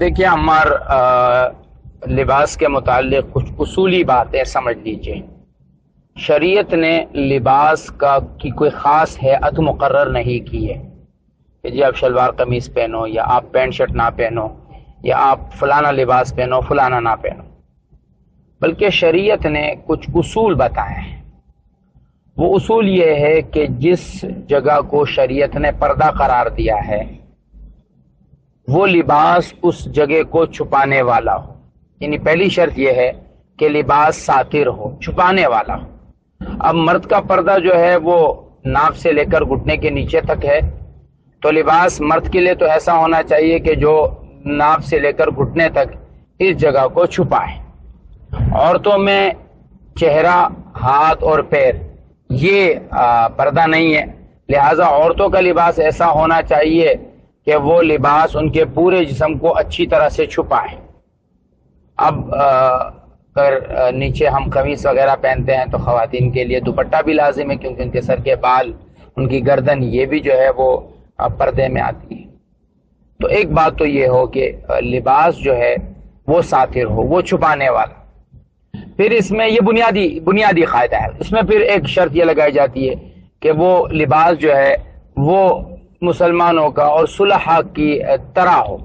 دیکھیے عمار، لباس کے متعلق کچھ اصولی باتیں سمجھ لیجئے۔ شریعت نے لباس کی کوئی خاص ہیئت مقرر نہیں کی ہے کہ جی آپ شلوار قمیض پہنو یا آپ پینٹ شرٹ نہ پہنو یا آپ فلانا لباس پہنو فلانا نہ پہنو، بلکہ شریعت نے کچھ اصول بتائے ہیں۔ وہ اصول یہ ہے کہ جس جگہ کو شریعت نے پردہ قرار دیا ہے وہ لباس اس جگہ کو چھپانے والا ہو، یعنی پہلی شرط یہ ہے کہ لباس ساتر ہو، چھپانے والا ہو۔ اب مرد کا پردہ جو ہے وہ ناف سے لے کر گھٹنے کے نیچے تک ہے، تو لباس مرد کے لیے تو ایسا ہونا چاہیے کہ جو ناف سے لے کر گھٹنے تک اس جگہ کو چھپائے۔ عورتوں میں چہرہ، ہاتھ اور پیر یہ پردہ نہیں ہے، لہٰذا عورتوں کا لباس ایسا ہونا چاہیے کہ وہ لباس ان کے پورے جسم کو اچھی طرح سے چھپائے۔ اب اگر نیچے ہم قمیص وغیرہ پہنتے ہیں تو خواتین کے لیے دوپٹہ بھی لازم ہے، کیونکہ ان کے سر کے بال، ان کی گردن یہ بھی جو ہے وہ پردے میں آتی ہے۔ تو ایک بات تو یہ ہو کہ لباس جو ہے وہ ساتر ہو، وہ چھپانے والا۔ پھر اس میں یہ بنیادی قاعدہ ہے، اس میں پھر ایک شرط یہ لگائی جاتی ہے کہ وہ لباس جو ہے وہ مسلمانوں کا اور صلحاء کی طرح ہو،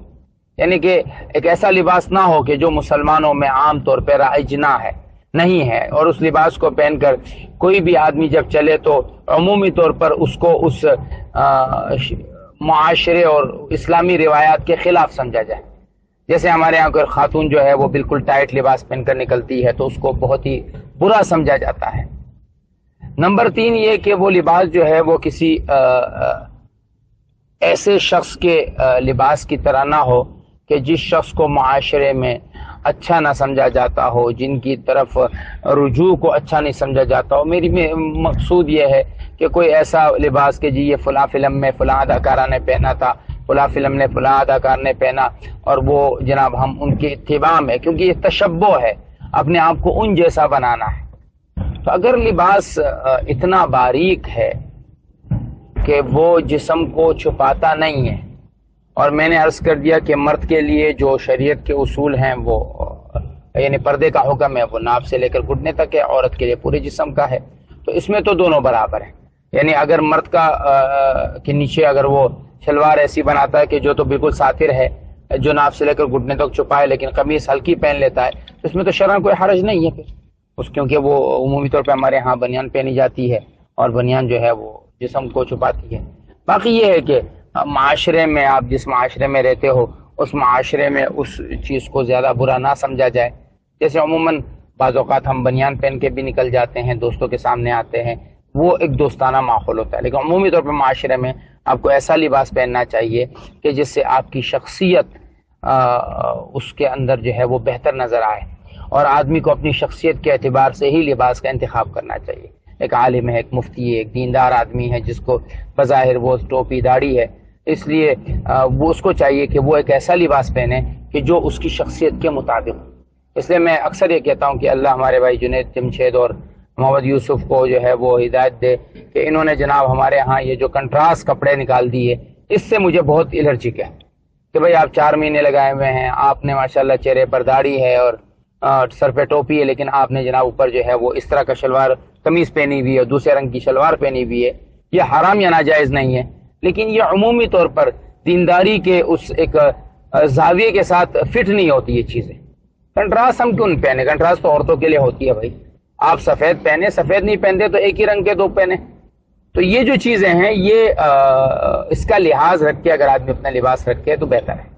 یعنی کہ ایک ایسا لباس نہ ہو کہ جو مسلمانوں میں عام طور پہ رائج نہیں ہے، اور اس لباس کو پہن کر کوئی بھی آدمی جب چلے تو عمومی طور پر اس کو اس معاشرے اور اسلامی روایات کے خلاف سمجھا جائے۔ جیسے ہمارے یہاں کوئی خاتون جو ہے وہ بالکل ٹائٹ لباس پہن کر نکلتی ہے تو اس کو بہت ہی برا سمجھا جاتا ہے۔ نمبر 3 یہ کہ وہ لباس جو ہے وہ کسی ایسے شخص کے لباس کی طرح نہ ہو کہ جس شخص کو معاشرے میں اچھا نہ سمجھا جاتا ہو، جن کی طرف رجوع کو اچھا نہیں سمجھا جاتا ہو۔ میری مقصود یہ ہے کہ کوئی ایسا لباس کہ جی یہ فلاں فلم میں فلاں اداکارہ نے پہنا تھا، فلاں فلم نے فلاں اداکار نے پہنا، اور وہ جناب ہم ان کے اتباع میں، کیونکہ یہ تشبہ ہے، اپنے آپ کو ان جیسا بنانا ہے۔ تو اگر لباس اتنا باریک ہے کہ وہ جسم کو چھپاتا نہیں ہے، اور میں نے عرض کر دیا کہ مرد کے لیے جو شریعت کے اصول ہیں وہ یعنی پردے کا حکم ہے وہ ناف سے لے کر گھٹنے تک ہے، عورت کے لیے پورے جسم کا ہے، تو اس میں تو دونوں برابر ہیں۔ یعنی اگر مرد کا کے نیچے اگر وہ شلوار ایسی بناتا ہے کہ جو تو بالکل ساتر ہے، جو ناف سے لے کر گھٹنے تک چھپائے، لیکن قمیص ہلکی پہن لیتا ہے، تو اس میں تو شرعاً کوئی حرج نہیں ہے پھر اس، کیونکہ وہ عمومی طور پہ ہمارے ہاں بنیان پہنی جاتی ہے، اور بنیان جو ہے وہ جسم کو چھپاتی ہے۔ باقی یہ ہے کہ معاشرے میں آپ جس معاشرے میں رہتے ہو اس معاشرے میں اس چیز کو زیادہ برا نہ سمجھا جائے۔ جیسے عموماً بعض اوقات ہم بنیان پہن کے بھی نکل جاتے ہیں، دوستوں کے سامنے آتے ہیں، وہ ایک دوستانہ ماحول ہوتا ہے، لیکن عمومی طور پر معاشرے میں آپ کو ایسا لباس پہننا چاہیے کہ جس سے آپ کی شخصیت اس کے اندر جو ہے وہ بہتر نظر آئے، اور آدمی کو اپنی شخصیت کے اعتبار سے ہی لباس کا انتخاب کرنا چاہیے۔ ایک عالم ہے، ایک مفتی ہے، ایک دیندار آدمی ہے جس کو بظاہر وہ ٹوپی داڑھی ہے، اس لیے وہ اس کو چاہیے کہ وہ ایک ایسا لباس پہنے کہ جو اس کی شخصیت کے مطابق ہو۔ اس لیے میں اکثر یہ کہتا ہوں کہ اللہ ہمارے بھائی جنید جمشید اور محمد یوسف کو جو ہے وہ ہدایت دے کہ انہوں نے جناب ہمارے ہاں یہ جو کنٹراسٹ کپڑے نکال دیے، اس سے مجھے بہت الرجک ہے کہ بھئی آپ 4 مہینے لگائے ہوئے ہیں، آپ نے ماشاءاللہ چہرے پر داڑھی ہے اور سر پہ ٹوپی ہے، لیکن آپ نے جناب اوپر جو ہے وہ اس طرح کا شلوار قمیض پہنی ہوئی ہے اور دوسرے رنگ کی شلوار پہنی ہوئی ہے۔ یہ حرام یا ناجائز نہیں ہے، لیکن یہ عمومی طور پر دینداری کے اس ایک زاویے کے ساتھ فٹ نہیں ہوتی یہ چیزیں۔ کنٹراسٹ ہم کیوں نہیں پہنے؟ کنٹراسٹ تو عورتوں کے لیے ہوتی ہے بھائی، آپ سفید پہنے، سفید نہیں پہنتے تو ایک ہی رنگ کے 2 پہنے۔ تو یہ جو چیزیں ہیں یہ اس کا لحاظ رکھ کے اگر آدمی اپنا لباس رکھے تو بہتر ہے۔